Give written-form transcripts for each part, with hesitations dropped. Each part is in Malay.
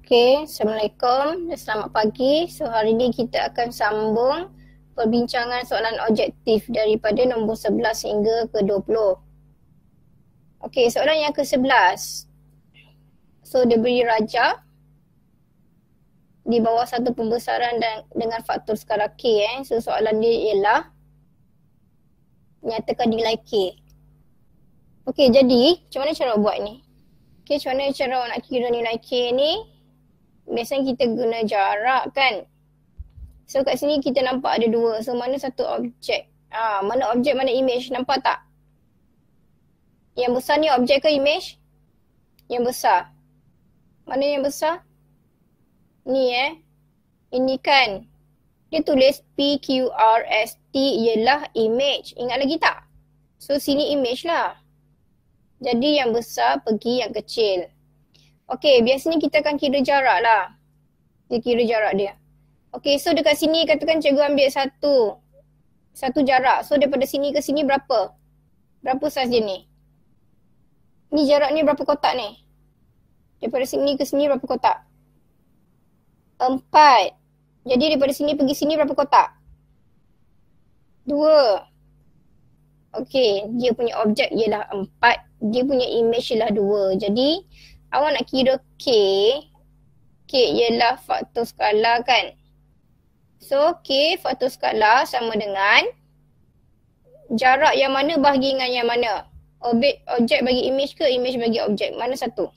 Okey, Assalamualaikum dan selamat pagi. So hari ini kita akan sambung perbincangan soalan objektif daripada nombor 11 hingga ke 20. Okey, soalan yang ke-11. So dia beri raja di bawah satu pembesaran dan dengan faktor skala K. So soalan dia ialah nyatakan nilai K. Okey, jadi macam mana cara buat ni? Okey, macam mana cara nak kira nilai K ni? Biasanya kita guna jarak kan. So kat sini kita nampak ada dua. So mana satu objek? Mana objek, mana image? Nampak tak? Yang besar ni objek ke image? Yang besar. Mana yang besar? Ni Ini kan. Dia tulis PQRST ialah image. Ingat lagi tak? So sini image lah. Jadi yang besar pergi yang kecil. Okey, biasanya kita akan kira jarak lah. Dia kira jarak dia. Okey, so dekat sini katakan cikgu ambil satu jarak. So daripada sini ke sini berapa? Berapa saiz dia ni? Ni jarak ni berapa kotak ni? Daripada sini ke sini berapa kotak? 4. Jadi daripada sini pergi sini berapa kotak? 2. Okey, dia punya objek ialah 4. Dia punya image ialah 2. Jadi awak nak kira K ialah faktor skala kan. So K faktor skala sama dengan jarak yang mana bahagi dengan yang mana? Objek bagi image ke image bagi objek? Mana satu?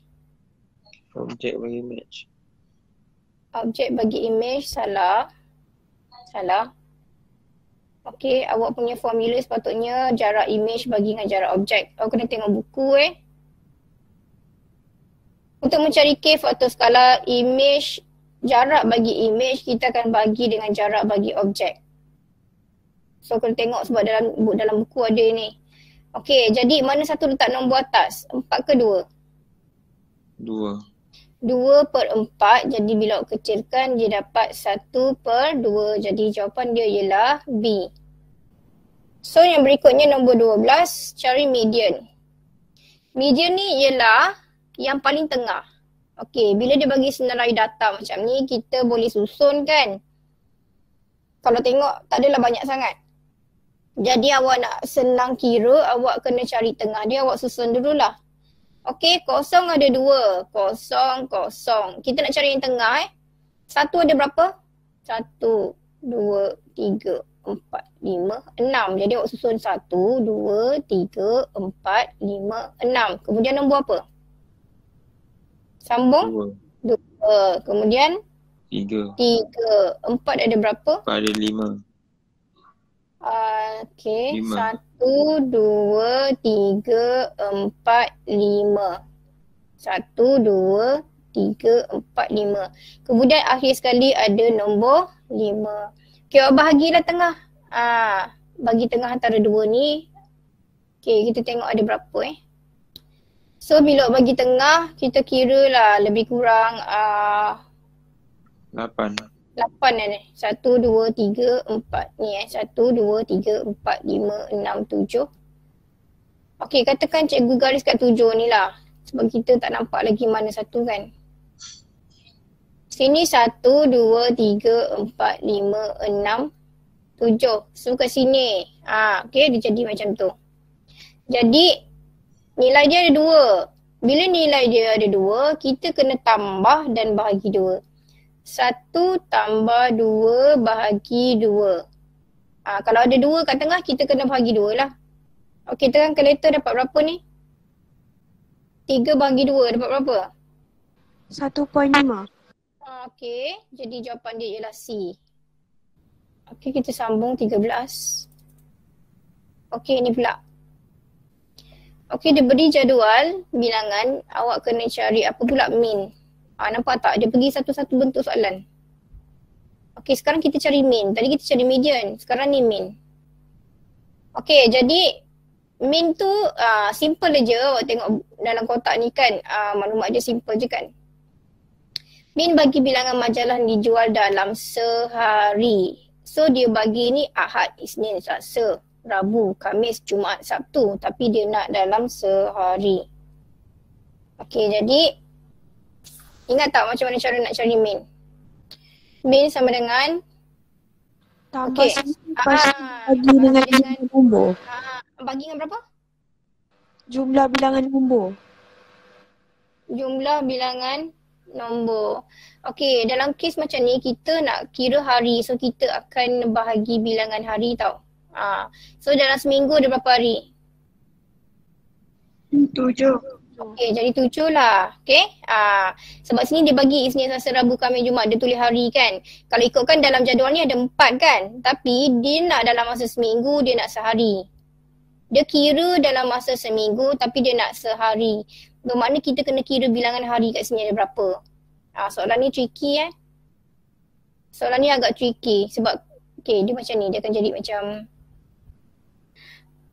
Objek bagi image. Objek bagi image, salah. Okey, awak punya formula sepatutnya jarak image bagi dengan jarak objek. Awak kena tengok buku Untuk mencari K faktor skala image, jarak bagi image, kita akan bagi dengan jarak bagi objek. So kena tengok sebab dalam buku ada ni. Okey, jadi mana satu letak nombor atas? 4 ke 2? 2. 2/4, jadi bila awak kecilkan dia dapat 1/2. Jadi jawapan dia ialah B. So yang berikutnya nombor 12, cari median. Median ni ialah yang paling tengah. Okey, bila dia bagi senarai data macam ni, kita boleh susun kan. Kalau tengok, tak adalah banyak sangat. Jadi awak nak senang kira, awak kena cari tengah dia, awak susun dululah. Okey, 0 ada 2. 0, 0. Kita nak cari yang tengah 1 ada berapa? 1, 2, 3, 4, 5, 6. Jadi awak susun 1, 2, 3, 4, 5, 6. Kemudian nombor apa? Sambung? 2. Kemudian? 3. 4 ada berapa? 4 ada 5. Okey. 5. 1, 2, 3, 4, 5. 1, 2, 3, 4, 5. Kemudian akhir sekali ada nombor 5. Okey, awak bahagilah tengah. Bagi tengah antara dua ni. Okey, kita tengok ada berapa So bila bagi tengah, kita kira lah lebih kurang 8. 8 ni. 1, 2, 3, 4 ni 1, 2, 3, 4, 5, 6, 7. Okey, katakan cikgu garis kat 7 ni lah. Sebab kita tak nampak lagi mana satu kan. Sini 1, 2, 3, 4, 5, 6, 7. So kat sini. Okey, dia jadi macam tu. Jadi nilai dia ada 2. Bila nilai dia ada 2, kita kena tambah dan bahagi 2. 1 tambah 2 bahagi 2. Kalau ada 2 kat tengah, kita kena bahagi 2 lah. Okey, tekan kalkulator dapat berapa ni? 3 bahagi 2 dapat berapa? 1.5. Okey, jadi jawapan dia ialah C. Okey, kita sambung 13. Okey, ni pula. Okey, dia beri jadual bilangan, awak kena cari apa pula min. Nampak tak? Dia pergi satu-satu bentuk soalan. Okey, sekarang kita cari min. Tadi kita cari median, sekarang ni min. Okey, jadi min tu simple aja. Awak tengok dalam kotak ni kan, maklumat dia simple je kan. Min bagi bilangan majalah yang dijual dalam sehari. So dia bagi ni Ahad, Isnin, Selasa, Rabu, Khamis, Jumaat, Sabtu. Tapi dia nak dalam sehari. Okey, jadi Ingat tak macam mana cara nak cari min? Min sama dengan Tambah okey. lepas bagi dengan bilangan nombor. Bagi dengan berapa? Jumlah bilangan nombor. Jumlah bilangan nombor. Okey, dalam kes macam ni kita nak kira hari. So kita akan bahagi bilangan hari tau. So dalam seminggu ada berapa hari? 7. Okey, jadi 7 lah. Okey. Sebab sini dia bagi Isnin, Selasa, Rabu, Khamis, Jumaat. Dia tulis hari kan. Kalau ikutkan dalam jadual ni ada 4 kan. Tapi dia nak dalam masa seminggu, dia nak sehari. Dia kira dalam masa seminggu tapi dia nak sehari. Bermakna kita kena kira bilangan hari kat sini ada berapa. Soalan ni tricky Soalan ni agak tricky sebab okay, dia macam ni. Dia akan jadi macam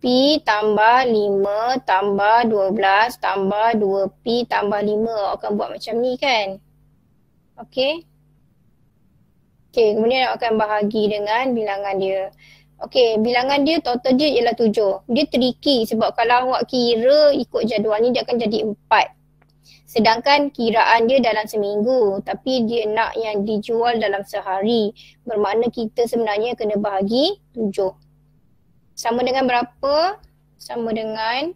P tambah 5 tambah 12 tambah 2P tambah 5. Awak akan buat macam ni kan. Okay. Okay, kemudian awak akan bahagi dengan bilangan dia. Okay, bilangan dia total dia ialah 7. Dia tricky sebab kalau awak kira ikut jadual ni dia akan jadi 4. Sedangkan kiraan dia dalam seminggu tapi dia nak yang dijual dalam sehari. Bermakna kita sebenarnya kena bahagi 7. Sama dengan berapa? Sama dengan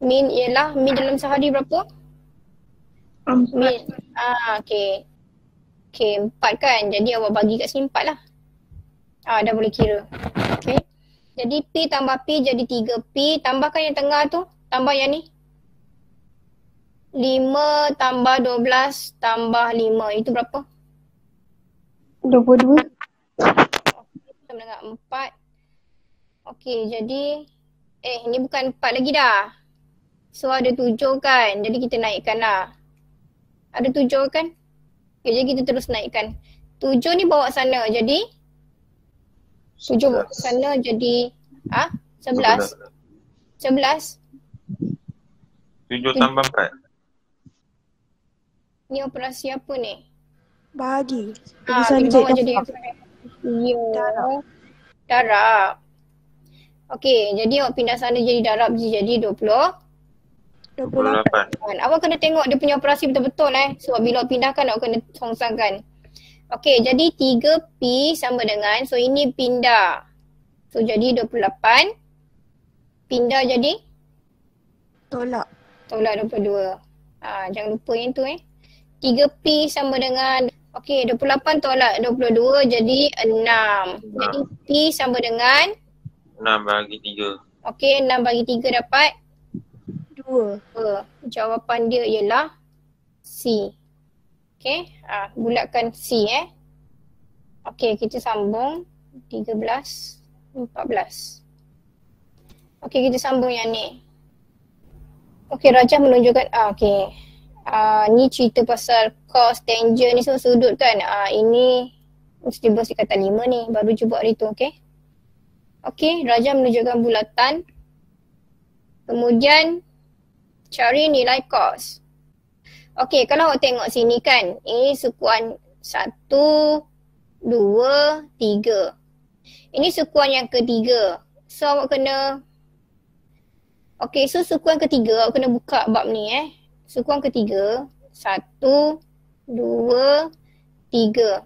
min ialah min dalam sehari berapa? 4. Min. Okay. Okay, 4 kan. Jadi awak bagi kat sini 4 lah. Dah boleh kira. Okay. Jadi P tambah P jadi 3P. Tambahkan yang tengah tu. Tambah yang ni. 5 tambah 12 tambah 5. Itu berapa? 22. Sama dengan 4. Okey, jadi ni bukan 4 lagi dah. So ada 7 kan. Jadi kita naikkan lah. Ada 7 kan? Okay, jadi kita terus naikkan. 7 ni bawa sana jadi 7 bawa sana jadi 11. 11. 7 tambah 4. Ni operasi apa ni? Bahagi. Kita bawa jadi darab. Okey, jadi awak pindah sana jadi darab jadi 28. Awak kena tengok dia punya operasi betul-betul sebab bila awak pindahkan awak kena songsangkan. Okey, jadi 3P sama dengan, so ini pindah. So jadi 28. Pindah jadi? Tolak 22. Jangan lupa yang tu 3P sama dengan, okey 28 tolak 22 jadi 6. Jadi P sama dengan 6 bagi 3. Okey, 6 bagi 3 dapat 2. Jawapan dia ialah C. Okey, bulatkan C Okey, kita sambung 13, 14. Okey, kita sambung yang ni. Okey, Rajah menunjukkan, okey. Ni cerita pasal cos, tangent ni semua sudut kan. Ini mesti bersih kata 5 ni, baru je buat hari tu, okey. Okey, Rajah menunjukkan bulatan. Kemudian cari nilai cos. Okey, kalau awak tengok sini kan, ini sukuan 1, 2, 3. Ini sukuan yang ketiga. So awak kena, okey, so sukuan ketiga awak kena buka bab ni Sukuan ketiga, 1, 2, 3.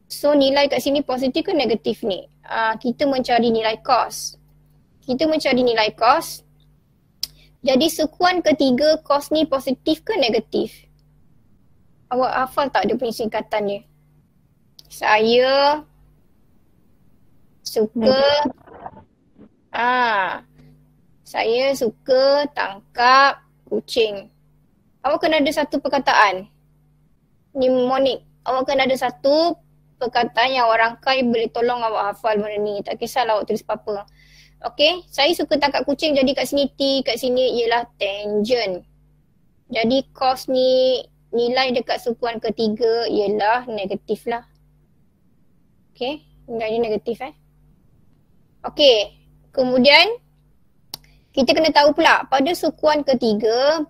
So nilai kat sini positif ke negatif ni? Kita mencari nilai cos. Jadi sukuan ketiga cos ni positif ke negatif? Awak hafal tak dia punya singkatan dia? Saya suka saya suka tangkap kucing. Awak kena ada satu perkataan. Mnemonik. Awak kena ada satu perkataan yang awak rangkai boleh tolong awak hafal benda ni. Tak kisahlah awak tulis apa-apa. Okey, saya suka tangkap kucing jadi kat sini T, kat sini ialah tangent. Jadi cos ni nilai dekat sukuan ketiga ialah negatif lah. Okey, nilai dia negatif Okey, kemudian kita kena tahu pula pada sukuan ketiga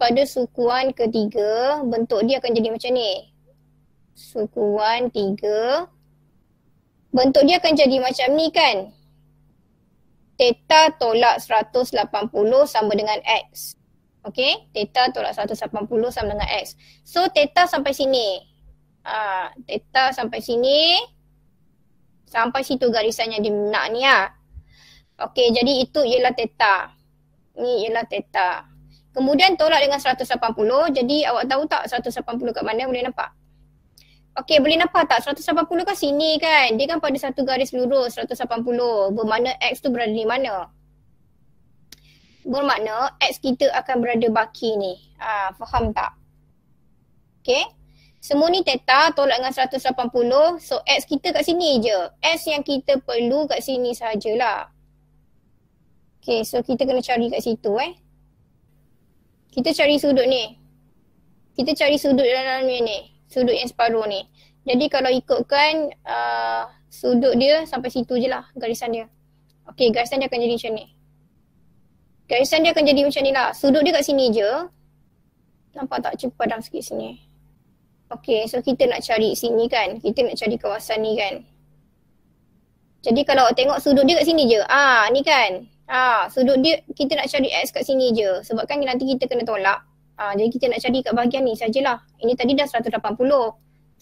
bentuk dia akan jadi macam ni. Sukuan 3 bentuk dia akan jadi macam ni kan. Theta tolak 180 sama dengan X. Okay, theta tolak 180 sama dengan X. So theta sampai sini. Theta sampai sini. Sampai situ garisan yang dia nak ni lah. Okay, jadi itu ialah theta. Ni ialah theta. Kemudian tolak dengan 180. Jadi awak tahu tak 180 kat mana, boleh nampak? Okay, boleh nampak tak? 180 kan sini kan. Dia kan pada satu garis lurus 180. Bermakna X tu berada di mana? Bermakna X kita akan berada baki ni. Faham tak? Okay. Semua ni theta tolak dengan 180. So X kita kat sini je. S yang kita perlu kat sini sahajalah. Okay, so kita kena cari kat situ Kita cari sudut ni. Kita cari sudut dalam ni. Sudut yang separuh ni. Jadi kalau ikutkan sudut dia sampai situ je lah garisan dia. Okay, garisan dia akan jadi macam ni. Garisan dia akan jadi macam ni lah. Sudut dia kat sini je. Nampak tak? Cuba padam sikit sini. Okay, so kita nak cari sini kan. Kita nak cari kawasan ni kan. Jadi kalau awak tengok sudut dia kat sini je. Ni kan. Sudut dia kita nak cari X kat sini je. Sebab kan nanti kita kena tolak. Jadi kita nak cari kat bahagian ni sajalah. Ini tadi dah 180.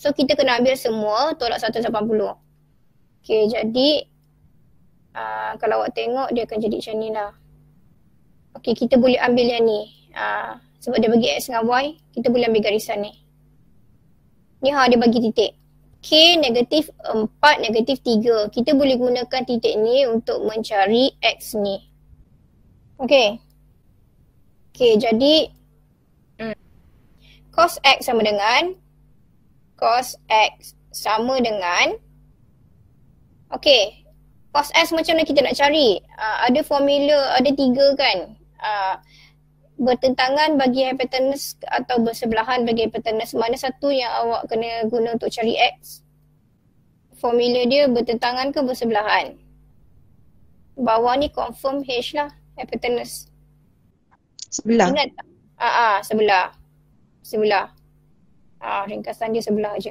So kita kena ambil semua tolak 180. Okay, jadi kalau awak tengok dia akan jadi macam ni lah. Okay, kita boleh ambil yang ni. Sebab dia bagi X dengan Y, kita boleh ambil garisan ni. Ni dia bagi titik. K negatif 4 negatif 3. Kita boleh gunakan titik ni untuk mencari X ni. Okay. Okay, jadi cos X sama dengan okay, cos X macam mana kita nak cari? Ada formula, ada 3 kan. Bertentangan bagi hypotenuse atau bersebelahan bagi hypotenuse. Mana satu yang awak kena guna untuk cari X? Formula dia bertentangan ke bersebelahan? Bawah ni confirm H lah, hypotenuse. Sebelah. Ingat tak? Sebelah. Ringkasan dia sebelah je.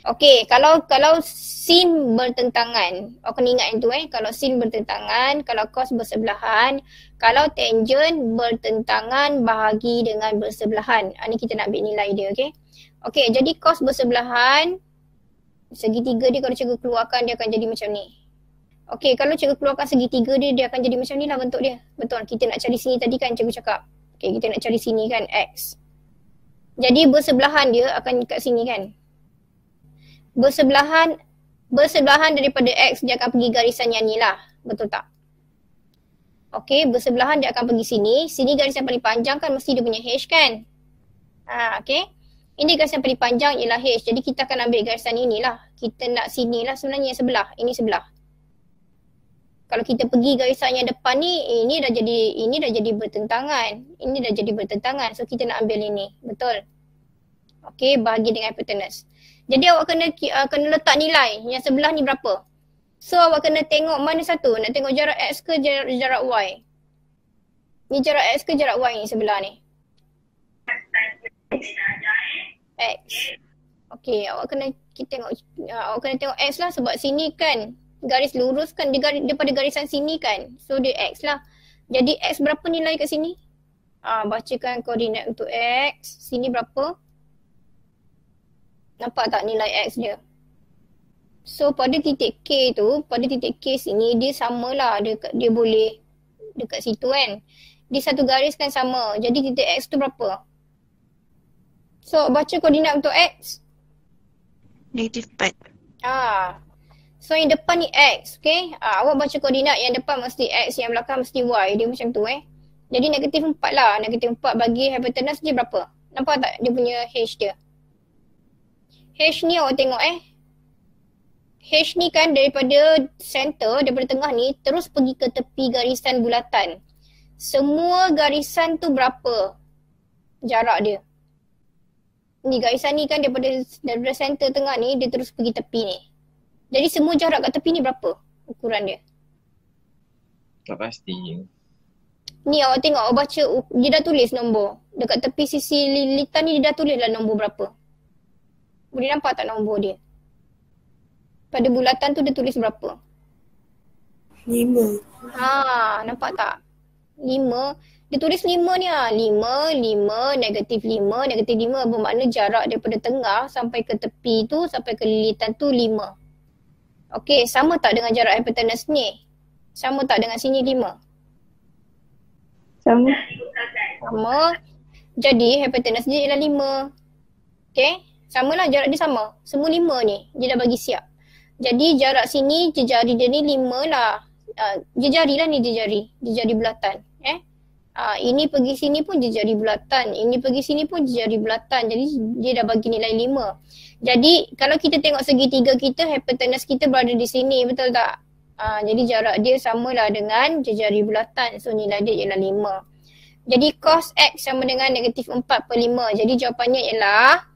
Okey, kalau sin bertentangan, awak kena ingat yang tu kalau sin bertentangan, kalau cos bersebelahan, kalau tangent bertentangan bahagi dengan bersebelahan. Ni kita nak ambil nilai dia, okey. Okey, jadi cos bersebelahan, segitiga dia kalau cikgu keluarkan dia akan jadi macam ni. Okey, kalau cikgu keluarkan segitiga dia akan jadi macam ni lah bentuk dia. Betul, kita nak cari sini tadi kan cikgu cakap. Okey, kita nak cari sini kan X. Jadi bersebelahan dia akan kat sini kan. Bersebelahan daripada X dia akan pergi garisan yang ni lah. Betul tak? Okey, bersebelahan dia akan pergi sini. Sini garisan paling panjang kan mesti dia punya H kan. Okey. Ini garisan paling panjang ialah H. Jadi kita akan ambil garisan inilah. Kita nak sini lah sebenarnya yang sebelah. Ini sebelah. Kalau kita pergi garisan yang depan ni, ini dah jadi bertentangan. Ini dah jadi bertentangan. So kita nak ambil ini. Betul? Okey, bahagi dengan hypotenuse. Jadi awak kena letak nilai. Yang sebelah ni berapa? So awak kena tengok mana satu. Nak tengok jarak X ke jarak Y? Ni jarak X ke jarak Y ni sebelah ni? X. Okey, awak kena tengok X lah sebab sini kan garis lurus kan daripada garisan sini kan. So dia X lah. Jadi X berapa nilai kat sini? Bacakan koordinat untuk X. Sini berapa? Nampak tak nilai X dia? So pada titik K tu, pada titik K sini dia samalah. Dia boleh dekat situ kan. Di satu garis kan sama. Jadi titik X tu berapa? So baca koordinat untuk X. Negatif 4. So yang depan ni X, okay? Awak baca koordinat yang depan mesti X, yang belakang mesti Y. Dia macam tu Jadi negatif 4 lah. Negatif 4 bagi hypotenuse dia berapa? Nampak tak dia punya H dia? H ni awak tengok H ni kan daripada center, daripada tengah ni terus pergi ke tepi garisan bulatan. Semua garisan tu berapa jarak dia? Ni garisan ni kan daripada center tengah ni dia terus pergi tepi ni. Jadi semua jarak kat tepi ni berapa ukuran dia? Tak pasti. Ni awak tengok, awak baca dia dah tulis nombor. Dekat tepi sisi lilitan ni dia dah tulis lah nombor berapa. Boleh nampak tak nombor dia? Pada bulatan tu dia tulis berapa? 5. Nampak tak? 5. Dia tulis 5 ni lah. 5, 5, negatif 5, negatif 5 bermakna jarak daripada tengah sampai ke tepi tu, sampai ke lilitan tu 5. Okey, sama tak dengan jarak hypotenuse ni? Sama tak dengan sini 5? Sama. Sama. Jadi hypotenuse dia ialah 5. Okey, samalah jarak dia sama. Semua 5 ni dia dah bagi siap. Jadi jarak sini jejari dia ni 5 lah. Jejari lah ni jejari bulatan. Ini pergi sini pun jejari bulatan. Ini pergi sini pun jejari bulatan. Jadi dia dah bagi nilai 5. Jadi kalau kita tengok segitiga kita, hypotenuse kita berada di sini, betul tak? Jadi jarak dia samalah dengan jejari bulatan. So nilai dia ialah 5. Jadi cos X sama dengan negatif 4/5. Jadi jawapannya ialah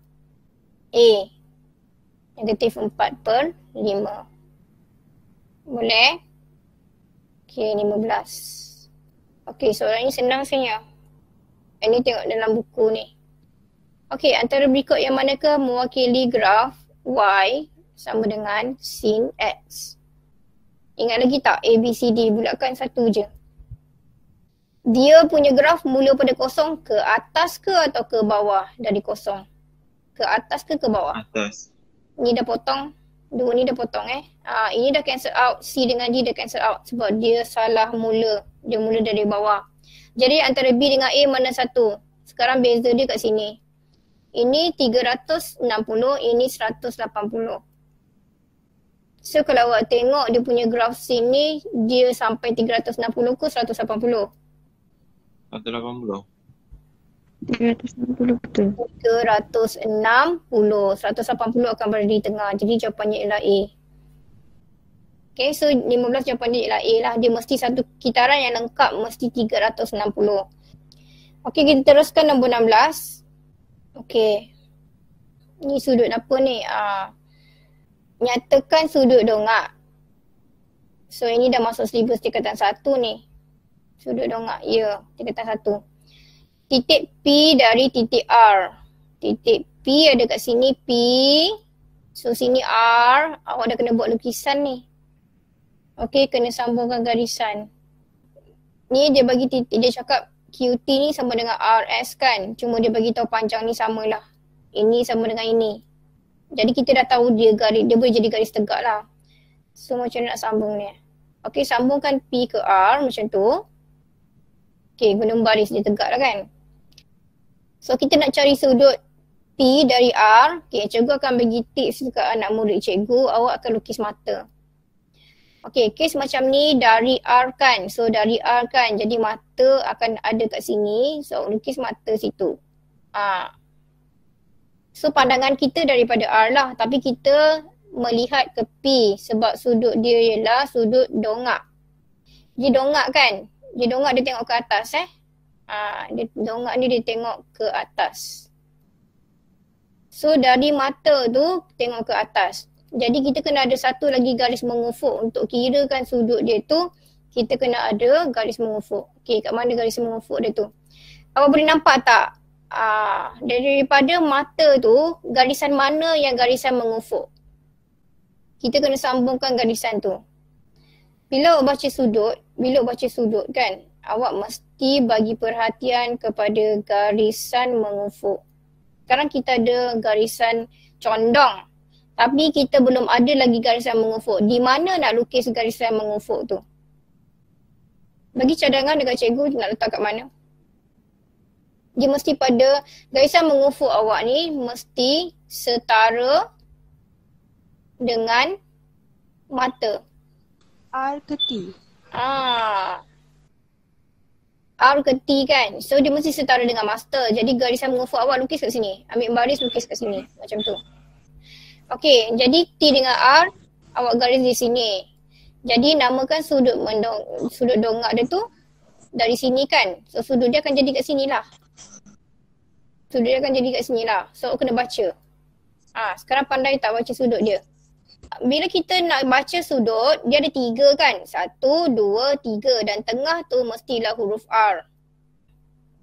A. Negatif 4/5. Boleh? Okey, 15. Okey, soalan ni senang sebenarnya. Ini tengok dalam buku ni. Okey, antara berikut yang manakah mewakili graf Y sama dengan sin X? Ingat lagi tak? A, B, C, D. Bulatkan satu je. Dia punya graf mula pada kosong ke atas ke atau ke bawah dari kosong? Ke atas ke bawah? Atas. Ni dah potong. Dua ni dah potong ini dah cancel out. C dengan D dah cancel out sebab dia salah mula. Dia mula dari bawah. Jadi antara B dengan A mana satu? Sekarang beza dia kat sini. Ini 360, ini 180. So kalau awak tengok dia punya graf sini, dia sampai 360 ke 180? 180. 360 betul. 360. 180 akan berada di tengah. Jadi jawapannya ialah A. Okay, so 15 jawapan dia ialah A lah. Dia mesti satu kitaran yang lengkap, mesti 360. Okay, kita teruskan nombor 16. Okay. Ni sudut apa ni? Nyatakan sudut dongak. So ini dah masuk silibus tingkatan 1 ni. Sudut dongak, ya, tingkatan 1. Titik P dari titik R. Titik P ada kat sini P. So sini R. Awak dah kena buat lukisan ni. Okey, kena sambungkan garisan. Ni dia bagi titik, dia cakap QT ni sama dengan RS kan. Cuma dia bagi tahu panjang ni samalah. Ini sama dengan ini. Jadi kita dah tahu dia garis, dia boleh jadi garis tegak lah. So macam mana nak sambung ni? Okey, sambungkan P ke R macam tu. Okey, guna baris dia tegak lah kan. So kita nak cari sudut P dari R. Okay, cikgu akan bagi tips dekat anak murid cikgu. Awak akan lukis mata. Okay, kes macam ni dari R kan. So dari R kan. Jadi mata akan ada kat sini. So lukis mata situ. So pandangan kita daripada R lah. Tapi kita melihat ke P. Sebab sudut dia ialah sudut dongak. Dia dongak kan. Dia dongak dia tengok ke atas dia dongak ni dia tengok ke atas. So dari mata tu tengok ke atas. Jadi kita kena ada satu lagi garis mengufuk. Untuk kirakan sudut dia tu, kita kena ada garis mengufuk. Okay, kat mana garis mengufuk dia tu? Awak boleh nampak tak? Daripada mata tu, garisan mana yang garisan mengufuk? Kita kena sambungkan garisan tu. Bila awak baca sudut kan, awak mesti bagi perhatian kepada garisan mengufuk. Sekarang kita ada garisan condong. Tapi kita belum ada lagi garisan mengufuk. Di mana nak lukis garisan mengufuk tu? Bagi cadangan dekat cikgu nak letak kat mana? Dia mesti pada garisan mengufuk awak ni mesti setara dengan mata. R ke T? R ke T kan. So dia mesti setara dengan master. Jadi garisan mengufuk awak lukis kat sini. Ambil baris lukis kat sini. Macam tu. Okey, jadi T dengan R awak garis di sini. Jadi namakan sudut dongak dia tu dari sini kan. So sudut dia akan jadi kat sini lah. Sudut dia akan jadi kat sini lah. So awak kena baca. Sekarang pandai tak baca sudut dia. Bila kita nak baca sudut, dia ada 3 kan. 1, 2, 3 dan tengah tu mestilah huruf R.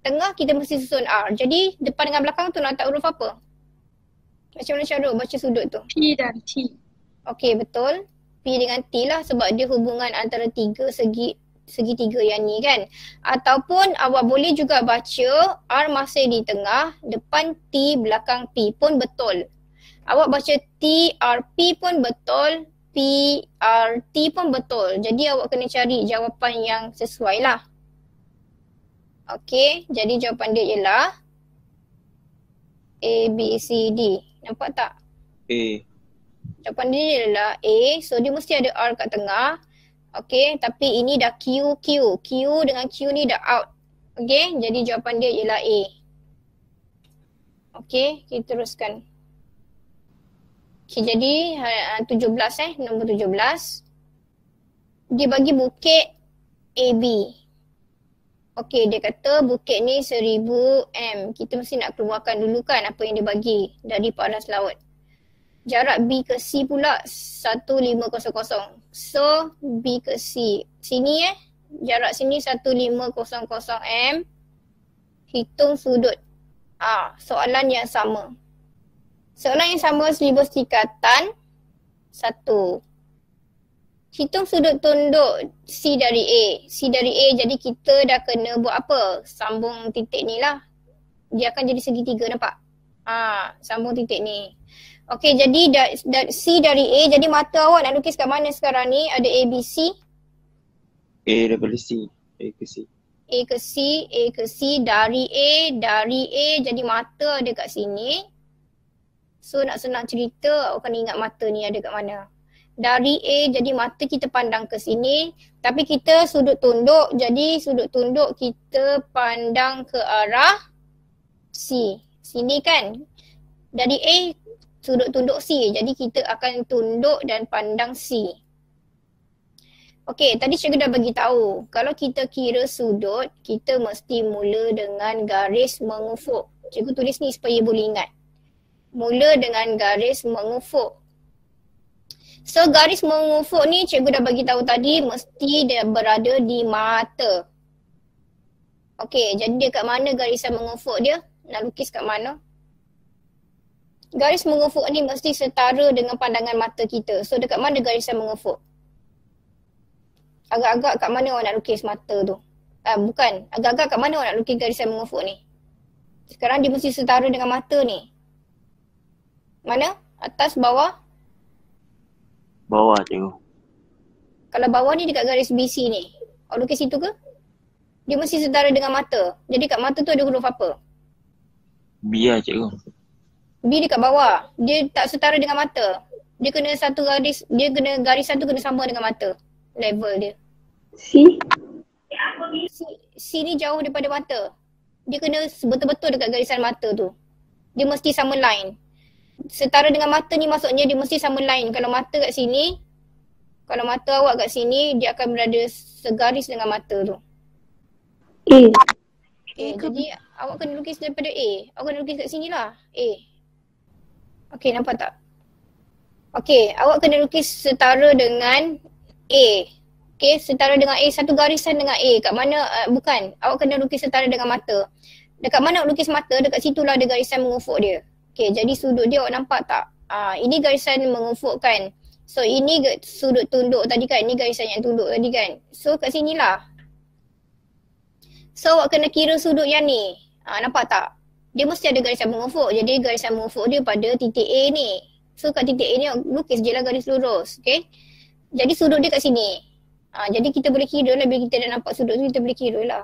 Tengah kita mesti susun R. Jadi depan dengan belakang tu nak letak huruf apa? Macam mana cara baca sudut tu? P dan T. Okey, betul. P dengan T lah sebab dia hubungan antara 3 segi segitiga yang ni kan. Ataupun awak boleh juga baca R masih di tengah, depan T, belakang P pun betul. Awak baca T, R, P pun betul, P, R, T pun betul. Jadi awak kena cari jawapan yang sesuai lah. Okey, jadi jawapan dia ialah A, B, C, D. Nampak tak? A. Jawapan dia ialah A. So dia mesti ada R kat tengah. Okey, tapi ini dah Q, Q. Q dengan Q ni dah out. Okey, jadi jawapan dia ialah A. Okey, kita teruskan. Okey, jadi 17 nombor 17. Dia bagi bukit AB. Okey, dia kata bukit ni 1000 M. Kita mesti nak keluarkan dulu kan apa yang dia bagi dari paras laut. Jarak B ke C pula 1500. So B ke C. Sini jarak sini 1500 M. Hitung sudut. Soalan yang sama. Soalan yang sama silibus tingkatan 1. Hitung sudut tunduk C dari A. C dari A, jadi kita dah kena buat apa? Sambung titik ni lah. Dia akan jadi segitiga, nampak? Sambung titik ni. Okey, jadi C dari A, jadi mata awak nak lukis kat mana sekarang ni? Ada A, B, C? A daripada C. A ke C. A ke C, A ke C, dari A, jadi mata ada kat sini. So nak senang cerita, awak kena ingat mata ni ada kat mana. Dari A, jadi mata kita pandang ke sini. Tapi kita sudut tunduk, jadi sudut tunduk kita pandang ke arah C. Sini kan. Dari A, sudut tunduk C. Jadi kita akan tunduk dan pandang C. Okey, tadi cikgu dah bagi tahu. Kalau kita kira sudut, kita mesti mula dengan garis mengufuk. Cikgu tulis ni supaya boleh ingat. Mula dengan garis mengufuk. So garis mengufuk ni cikgu dah bagi tahu tadi mesti dia berada di mata. Okey, jadi dia kat mana garisan mengufuk dia? Nak lukis kat mana? Garis mengufuk ni mesti setara dengan pandangan mata kita. So dekat mana garisan mengufuk? Agak-agak kat mana awak nak lukis mata tu? Bukan. Agak-agak kat mana awak nak lukis garisan mengufuk ni? Sekarang dia mesti setara dengan mata ni. Mana? Atas, bawah? Bawah cikgu. Kalau bawah ni dekat garis BC ni, awak lukis situ ke? Dia mesti setara dengan mata. Jadi kat mata tu ada huruf apa? B lah cikgu. B dekat bawah. Dia tak setara dengan mata. Dia kena satu garis, dia kena garisan tu kena sama dengan mata. Level dia. C. C ni jauh daripada mata. Dia kena betul-betul dekat garisan mata tu. Dia mesti sama line. Setara dengan mata ni maksudnya dia mesti sama line. Kalau mata kat sini, kalau mata awak kat sini, dia akan berada segaris dengan mata tu. A. Okay, jadi awak kena lukis daripada A. Awak kena lukis kat sini lah. A. Okay, nampak tak? Okay, awak kena lukis setara dengan A. Okay, setara dengan A. Satu garisan dengan A. Kat mana? Bukan. Awak kena lukis setara dengan mata. Dekat mana awak lukis mata, dekat situlah ada garisan mengufuk dia. Okay, jadi sudut dia awak nampak tak? Ini garisan mengufuk kan. So ini sudut tunduk tadi kan. Ini garisan yang tunduk tadi kan. So kat sinilah. So awak kena kira sudut yang ni. Nampak tak? Dia mesti ada garisan mengufuk. Jadi garisan mengufuk dia pada titik A ni. So kat titik A ni lukis je lah garis lurus. Okay. Jadi sudut dia kat sini. Jadi kita boleh kira lah. Bila kita dah nampak sudut tu kita boleh kira lah.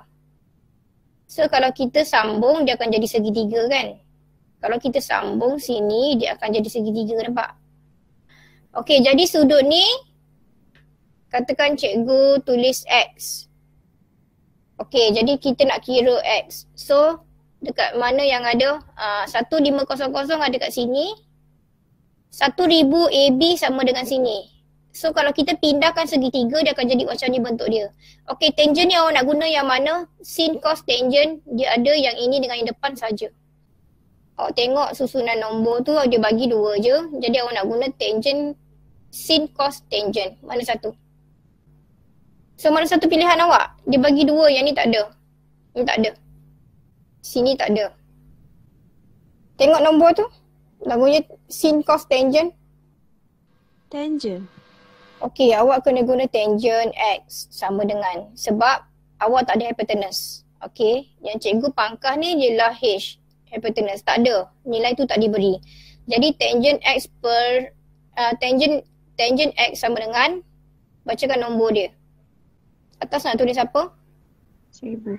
So kalau kita sambung dia akan jadi segitiga kan. Kalau kita sambung sini, dia akan jadi segitiga, nampak? Okey, jadi sudut ni, katakan cikgu tulis X. Okey, jadi kita nak kira X. So, dekat mana yang ada? 1500 ada kat sini. 1000 AB sama dengan sini. So, kalau kita pindahkan segitiga, dia akan jadi macam ni bentuk dia. Okey, tangent ni awak nak guna yang mana? Sin, cos, tangent. Dia ada yang ini dengan yang depan saja. Awak tengok susunan nombor tu dia bagi 2 je. Jadi awak nak guna tangent, sin, cos, tangent. Mana satu? So mana satu pilihan awak? Dia bagi 2, yang ni tak ada. Ni tak ada. Sini tak ada. Tengok nombor tu. Lagunya sin, cos, tangent. Tangent. Okey, awak kena guna tangent X sama dengan sebab awak tak ada hypotenuse. Okey, yang cikgu pangkah ni ialah H, hypotenuse. Tak ada, nilai tu tak diberi. Jadi tangent X per tangent X sama dengan, bacakan nombor dia. Atas nak tulis apa? 1000.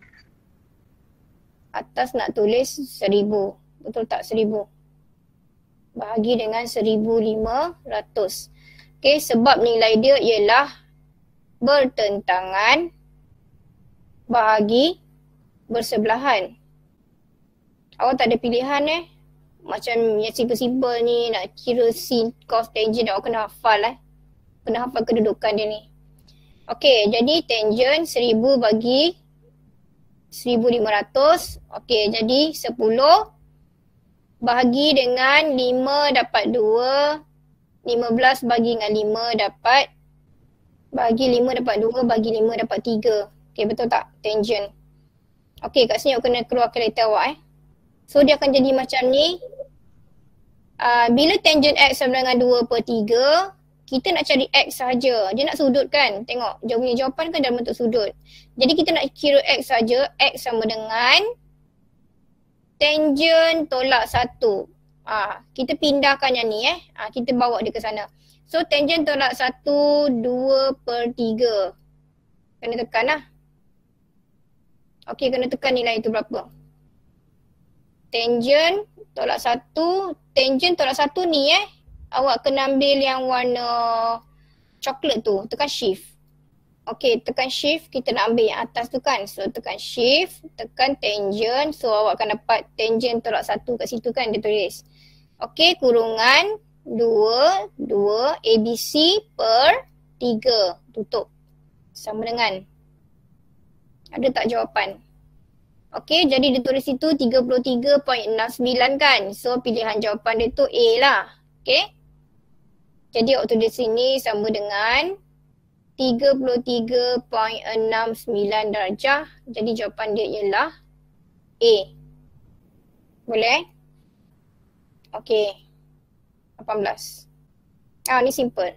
Atas nak tulis 1000. Betul tak 1000? Bahagi dengan 1500. Okey, sebab nilai dia ialah bertentangan bahagi bersebelahan. Awak tak ada pilihan Macam yang simple-simple ni nak kira sin, cos, tangent awak kena hafal Kena hafal kedudukan dia ni. Okey, jadi tangent 1000 bagi 1500. Okey, jadi 10 bahagi dengan 5 dapat 2. 15 bagi dengan 5 dapat, bagi 5 dapat 2, bagi 5 dapat 3. Okey, betul tak? Tangent. Okey, kat sini awak kena keluar kalkulator awak So dia akan jadi macam ni. Bila tangent X sama dengan 2 per 3, kita nak cari X saja. Dia nak sudut kan? Tengok, dia punya jawapan kan dalam bentuk sudut. Jadi kita nak kira X saja. X sama dengan tangent tolak 1. Kita pindahkan yang ni kita bawa dia ke sana. So tangent tolak 1, 2 per 3. Kena tekan Okey, kena tekan nilai itu berapa. Tangent tolak 1, tangent tolak 1 ni awak kena ambil yang warna coklat tu, tekan shift. Okey, tekan shift, kita nak ambil yang atas tu kan. So tekan shift, tekan tangent. So awak akan dapat tangent tolak 1 kat situ kan dia tulis. Okey, kurungan 2 ABC per 3. Tutup. Sama dengan. Ada tak jawapan? Okey, jadi dia tulis situ 33.69 kan. So pilihan jawapan dia tu A lah. Okey. Jadi awak tulis sini sama dengan 33.69 darjah. Jadi jawapan dia ialah A. Boleh? Okey. 18. Ni simple.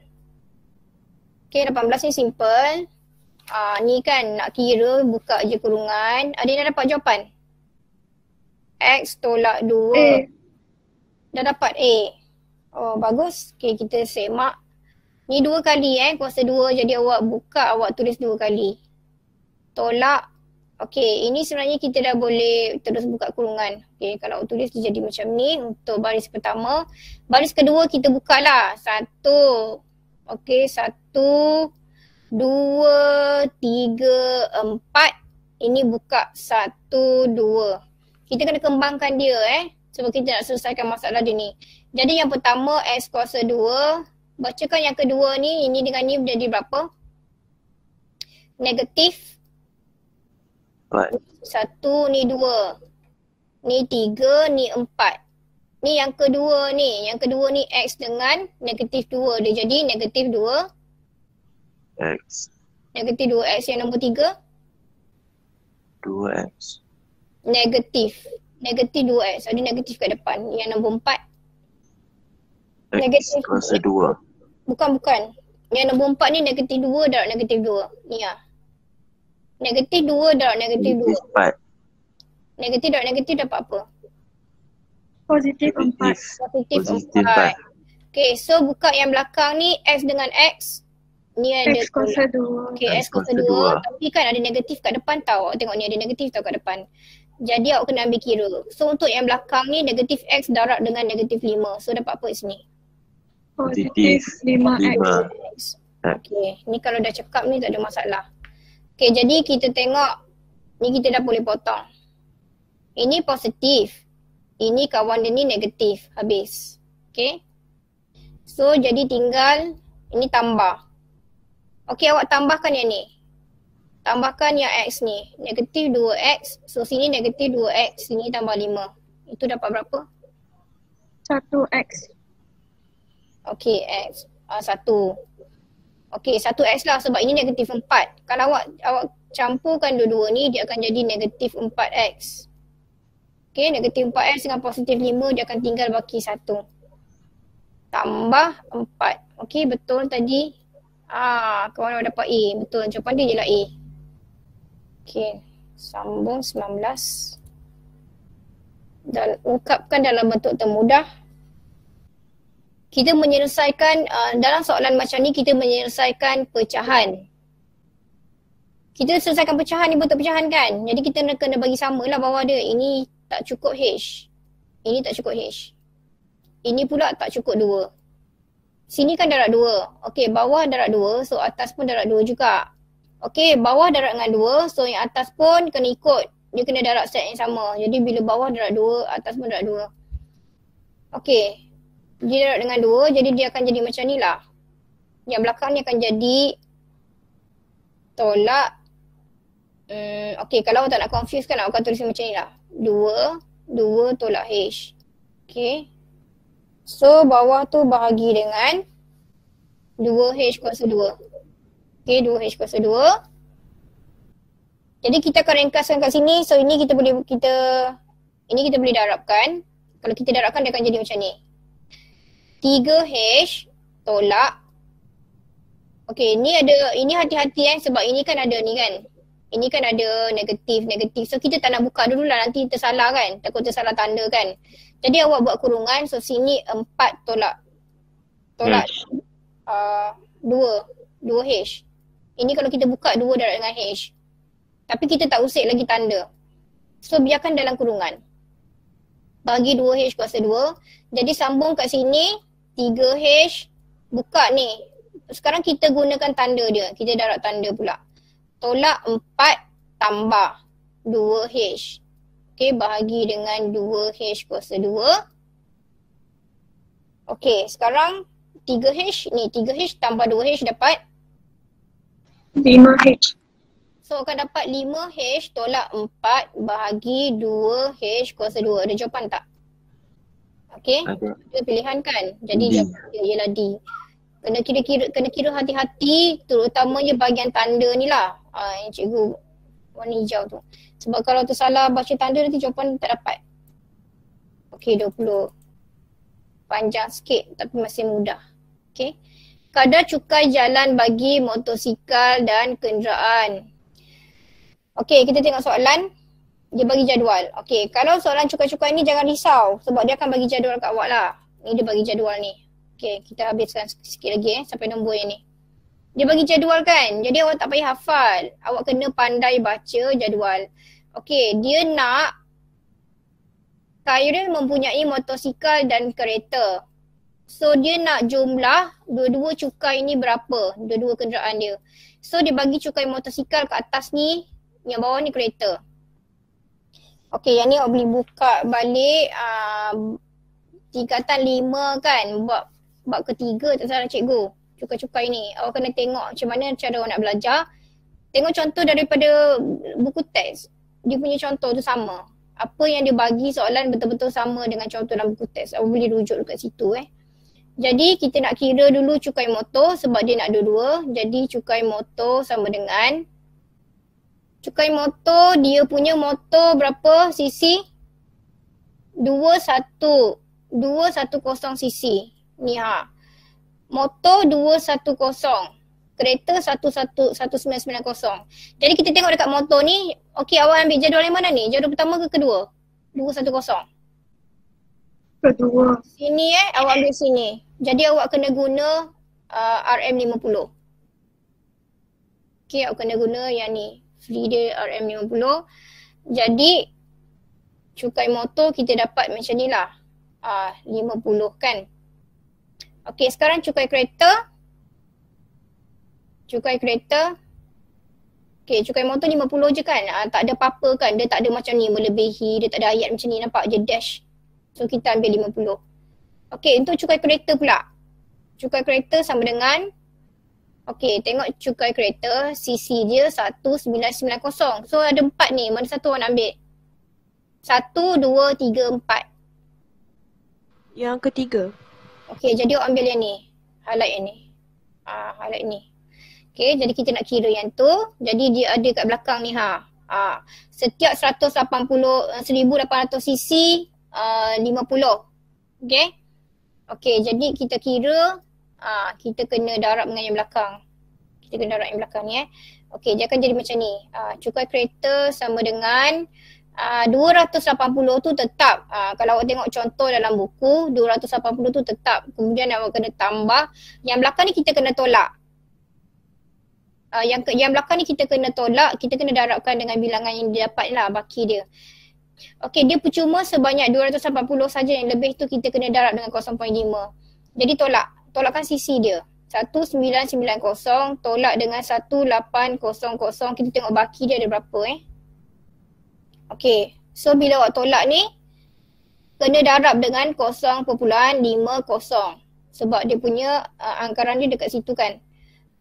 Okey, 18 ni simple. Ni kan nak kira, buka je kurungan. Ada yang dah dapat jawapan? X tolak 2. Dah dapat A. Oh, bagus. Okey, kita semak. Ni 2 kali kuasa 2. Jadi awak buka, awak tulis 2 kali. Tolak. Okey, ini sebenarnya kita dah boleh terus buka kurungan. Okey, kalau awak tulis dia jadi macam ni untuk baris pertama. Baris kedua kita buka lah. 1. Okey, 1, 2, 3, 4. Ini buka 1, 2. Kita kena kembangkan dia sebab kita nak selesaikan masalah dia ni. Jadi yang pertama X kuasa 2. Bacakan yang kedua ni, ini dengan ni menjadi berapa? Negatif 1, ni 2. Ni 3, ni 4. Ni yang kedua ni. Yang kedua ni X dengan negatif 2. Dia jadi negatif 2. X. Negatif 2X. Yang nombor 3? 2X. Negatif. Negatif 2X. Ada negatif kat depan. Yang nombor 4? X Negatif kuasa 2. Bukan. Yang nombor 4 ni negatif 2 darab negatif 2. Ni Negatif 2 darab negatif 2. 4. Negatif darab negatif dapat apa? Positif 4. Positif Positif 4. Okay, so buka yang belakang ni X dengan X. Ni ada X kuasa 2. Okay, X kuasa 2. Tapi kan ada negatif kat depan tau. Awak tengok ni ada negatif tau kat depan. Jadi awak kena ambil kira. So untuk yang belakang ni negatif X darab dengan negatif 5. So dapat apa sini? Positif 5X. Okay, ni kalau dah cakap ni tak ada masalah. Okay, jadi kita tengok. Ni kita dah boleh potong. Ini positif. Ini kawan dia ni negatif. Habis. Okay. So jadi tinggal ini tambah. Okay, awak tambahkan yang ni. Tambahkan yang X ni. Negatif 2X. So sini negatif 2X. Sini tambah 5. Itu dapat berapa? 1X. Okay, X. 1. Okay, 1X lah sebab ini negatif 4. Kalau awak campurkan dua-dua ni, dia akan jadi negatif 4X. Okay, negatif 4X dengan positif 5, dia akan tinggal baki 1. Tambah 4. Okay, betul tadi. Kawan dapat A. Betul, jawapan dia ialah A. Okay, sambung 19. Dan ungkapkan dalam bentuk termudah. Kita menyelesaikan, dalam soalan macam ni kita menyelesaikan pecahan. Kita selesaikan pecahan ni bentuk pecahan kan. Jadi kita kena bagi samalah bawah dia. Ini tak cukup H. Ini tak cukup H. Ini pula tak cukup 2. Sini kan darab 2. Okey, bawah darab 2. So atas pun darab 2 juga. Okey, bawah darab dengan 2. So yang atas pun kena ikut. Dia kena darab set yang sama. Jadi bila bawah darab 2, atas pun darab 2. Okey. Dia darab dengan 2. Jadi dia akan jadi macam ni lah. Yang belakang ni akan jadi tolak. Okey, kalau awak tak nak confuse kan, awak akan tulis macam ni lah. 2 tolak H. Okey. So, bawah tu bahagi dengan 2H kuasa 2. Okey, 2H kuasa 2. Jadi kita akan ringkaskan kat sini. So, ini kita boleh darabkan. Kalau kita darabkan, dia akan jadi macam ni. 3H tolak. Okey, ini hati-hati sebab ini kan ada ni kan. Ini kan ada negatif. So kita tak nak buka dulu lah, nanti tersalah kan. Takut tersalah tanda kan. Jadi awak buat kurungan. So sini 4 tolak 2H. Ini kalau kita buka 2 darab dengan H. Tapi kita tak usik lagi tanda. So biarkan dalam kurungan. Bagi 2H kuasa 2. Jadi sambung kat sini 3H. Buka ni. Sekarang kita gunakan tanda dia. Kita darab tanda pula. Tolak 4 tambah 2H. Okey, bahagi dengan 2H kuasa 2. Okey, sekarang 3H ni. 3H tambah 2H dapat 5H. So akan dapat 5H tolak 4 bahagi 2H kuasa 2. Ada jawapan tak? Okey, ada pilihan kan? Jadi jawapan dia ialah D. Kena kira hati-hati, terutamanya bahagian tanda ni lah. Yang cikgu warna hijau tu. Sebab kalau tersalah baca tanda nanti jawapan tak dapat. Okey, 20. Panjang sikit tapi masih mudah. Okey. Kadar cukai jalan bagi motosikal dan kenderaan. Okey, kita tengok soalan. Dia bagi jadual. Okey, kalau soalan cukai-cukai ni jangan risau. Sebab dia akan bagi jadual kat awak lah. Ni dia bagi jadual ni. Okey, kita habiskan sikit lagi sampai nombor yang ni. Dia bagi jadual kan. Jadi awak tak payah hafal. Awak kena pandai baca jadual. Okey, dia nak Khairil mempunyai motosikal dan kereta. So dia nak jumlah dua-dua cukai ni berapa. Dua-dua kenderaan dia. So dia bagi cukai motosikal kat atas ni. Yang bawah ni kereta. Okey, yang ni awak boleh buka balik tingkatan 5 kan. Bab ketiga tak salah cikgu. Cukai-cukai ni. Awak kena tengok macam mana cara awak nak belajar. Tengok contoh daripada buku teks. Dia punya contoh tu sama. Apa yang dia bagi soalan betul-betul sama dengan contoh dalam buku teks. Awak boleh rujuk dekat situ Jadi kita nak kira dulu cukai motor sebab dia nak dua-dua. Jadi cukai motor sama dengan cukai motor, dia punya motor berapa cc? 210 cc. Ni Motor 210. Kereta 11990. Jadi kita tengok dekat motor ni, okey awak ambil jadual yang mana ni? Jadual pertama ke kedua? 210. Kedua. Sini awak ambil sini. Jadi awak kena guna RM50. Okey, awak kena guna yang ni. Free dia RM50. Jadi cukai motor kita dapat macam ni lah. 50 kan. Okey, sekarang cukai kereta. Okey, cukai motor 50 je kan. Tak ada apa-apa kan. Dia tak ada macam ni melebihi. Dia tak ada ayat macam ni. Nampak je dash. So kita ambil 50. Okey, untuk cukai kereta pula. Cukai kereta sama dengan, okey, tengok cukai kereta. CC dia 1990. So ada 4 ni. Mana satu awak nak ambil? 1, 2, 3, 4. Yang ketiga. Okey, jadi awak ambil yang ni. Highlight yang ni. Highlight ni. Okey, jadi kita nak kira yang tu. Jadi dia ada kat belakang ni setiap 1800 cc 50. Okey. Okey, jadi kita kira kita kena darab dengan yang belakang. Kita kena darab yang belakang ni Okey, dia akan jadi macam ni. Cukai kereta sama dengan 280 tu tetap. Kalau awak tengok contoh dalam buku, 280 tu tetap. Kemudian awak kena tambah. Yang belakang ni kita kena tolak. Yang belakang ni kita kena tolak, kita kena darabkan dengan bilangan yang dia dapat lah, baki dia. Okey, dia percuma sebanyak 280 saja, yang lebih tu kita kena darab dengan 0.5. Jadi tolakkan sisi dia. 1990 tolak dengan 1800. Kita tengok baki dia ada berapa Okey, so bila awak tolak ni kena darab dengan 0.50 sebab dia punya angkaran dia dekat situ kan.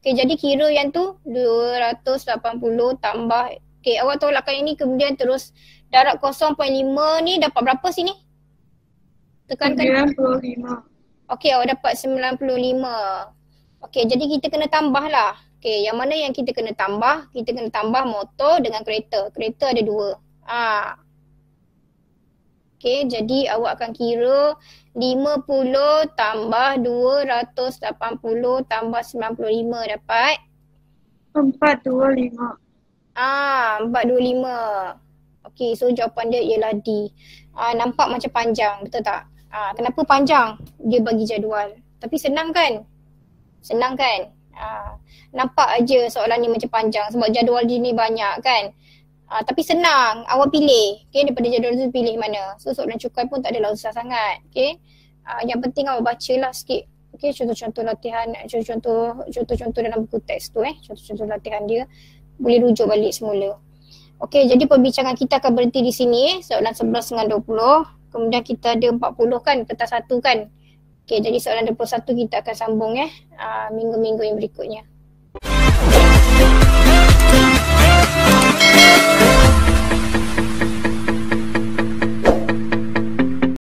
Okey, jadi kira yang tu 280 tambah. Okey, awak tolakkan ini kemudian terus darab 0.5 ni dapat berapa sini? Tekankan 95. Okey, awak dapat 95. Okey, jadi kita kena tambah lah. Okey, yang mana yang kita kena tambah? Kita kena tambah motor dengan kereta. Kereta ada 2. Okey, jadi awak akan kira 50 tambah 280 tambah 95 dapat? 425. 425. Okey, so jawapan dia ialah D. Nampak macam panjang, betul tak? Kenapa panjang? Dia bagi jadual. Tapi senang kan? Senang kan? Nampak aja soalan ni macam panjang sebab jadual dia ni banyak kan? Tapi senang, awak pilih. Okay, daripada jadual tu pilih mana. So soalan cukai pun tak adalah susah sangat. Okay, yang penting awak bacalah sikit. Okay, contoh-contoh latihan, contoh-contoh dalam buku teks tu contoh-contoh latihan dia. Boleh rujuk balik semula. Okay, jadi perbincangan kita akan berhenti di sini. Soalan 11 dengan 20. Kemudian kita ada 40 kan, kertas 1 kan. Okay, jadi soalan 21 kita akan sambung minggu-minggu yang berikutnya.